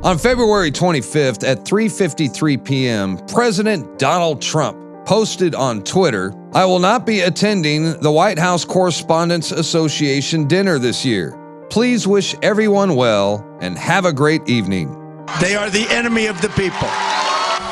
On February 25th at 3:53 p.m., President Donald Trump posted on Twitter, "I will not be attending the White House Correspondents Association dinner this year. Please wish everyone well and have a great evening." They are the enemy of the people.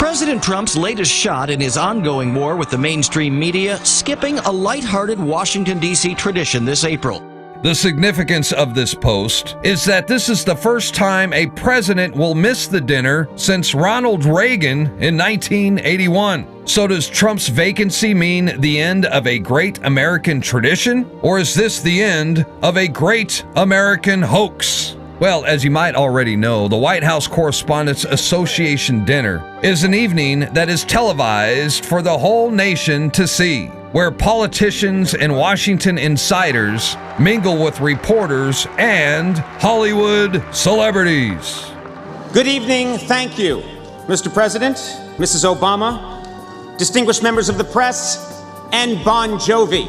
President Trump's latest shot in his ongoing war with the mainstream media, skipping a lighthearted Washington, D.C. tradition this April. The significance of this post is that this is the first time a president will miss the dinner since Ronald Reagan in 1981. So does Trump's vacancy mean the end of a great American tradition? Or is this the end of a great American hoax? Well, as you might already know, the White House Correspondents Association dinner is an evening that is televised for the whole nation to see, where politicians and Washington insiders mingle with reporters and Hollywood celebrities. Good evening. Thank you, Mr. President, Mrs. Obama, distinguished members of the press, and Bon Jovi.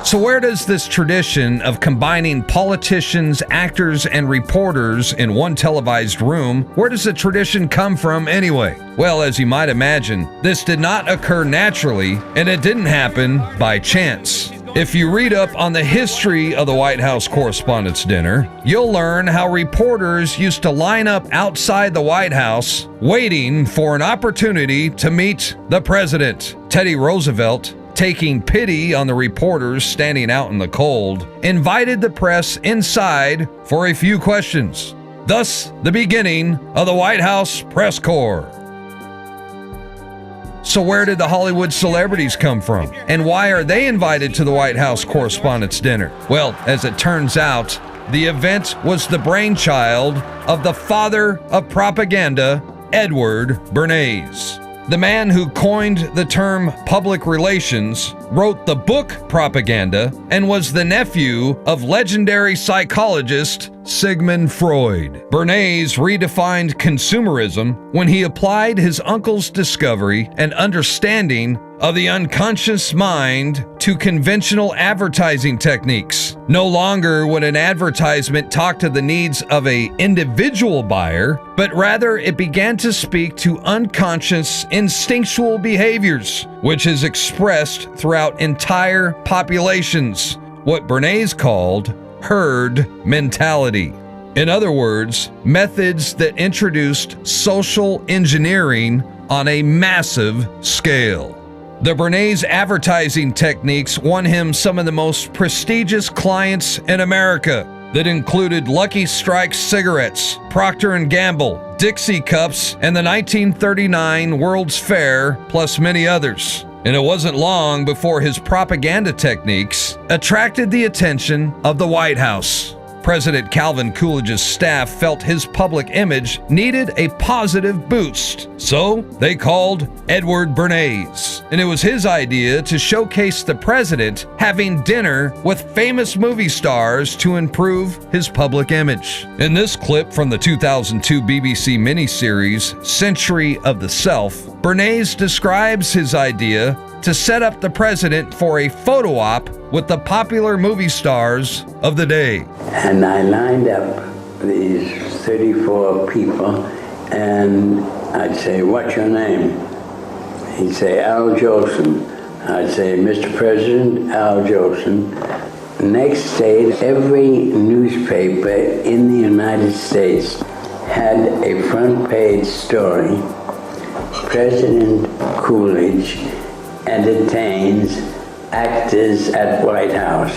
So where does this tradition of combining politicians, actors, and reporters in one televised room, where does the tradition come from anyway? Well, as you might imagine, this did not occur naturally, and it didn't happen by chance. If you read up on the history of the White House Correspondents' Dinner, you'll learn how reporters used to line up outside the White House waiting for an opportunity to meet the president. Teddy Roosevelt, taking pity on the reporters standing out in the cold, invited the press inside for a few questions. Thus, the beginning of the White House press corps. So where did the Hollywood celebrities come from? And why are they invited to the White House Correspondents' Dinner? Well, as it turns out, the event was the brainchild of the father of propaganda, Edward Bernays. The man who coined the term public relations, wrote the book Propaganda, and was the nephew of legendary psychologist Sigmund Freud. Bernays redefined consumerism when he applied his uncle's discovery and understanding of the unconscious mind to conventional advertising techniques. No longer would an advertisement talk to the needs of an individual buyer, but rather it began to speak to unconscious, instinctual behaviors, which is expressed throughout entire populations, what Bernays called herd mentality. In other words, methods that introduced social engineering on a massive scale. The Bernays advertising techniques won him some of the most prestigious clients in America that included Lucky Strike cigarettes, Procter & Gamble, Dixie cups, and the 1939 World's Fair, plus many others. And it wasn't long before his propaganda techniques attracted the attention of the White House. President Calvin Coolidge's staff felt his public image needed a positive boost, so they called Edward Bernays. And it was his idea to showcase the president having dinner with famous movie stars to improve his public image. In this clip from the 2002 BBC miniseries Century of the Self, Bernays describes his idea to set up the president for a photo op with the popular movie stars of the day. And I lined up these 34 people, and I'd say, "What's your name?" He'd say, "Al Jolson." I'd say, "Mr. President, Al Jolson." Next day, every newspaper in the United States had a front page story. President Coolidge entertains actors at White House.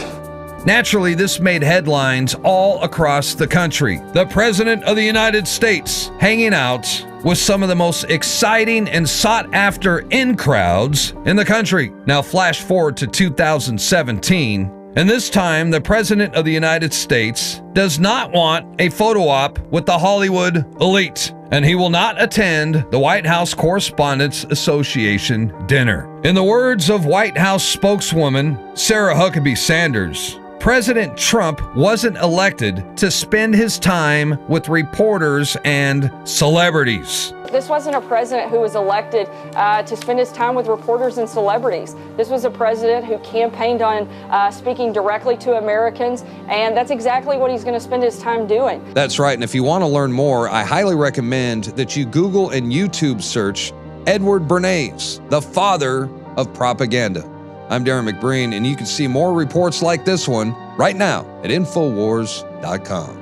Naturally, this made headlines all across the country. The President of the United States hanging out with some of the most exciting and sought-after in-crowds in the country. Now flash forward to 2017, and this time the President of the United States does not want a photo op with the Hollywood elite, and he will not attend the White House Correspondents Association dinner. In the words of White House spokeswoman Sarah Huckabee Sanders, President Trump wasn't elected to spend his time with reporters and celebrities. This wasn't a president who was elected to spend his time with reporters and celebrities. This was a president who campaigned on speaking directly to Americans, and that's exactly what he's going to spend his time doing. That's right, and if you want to learn more, I highly recommend that you Google and YouTube search Edward Bernays, the father of propaganda. I'm Darren McBreen, and you can see more reports like this one right now at Infowars.com.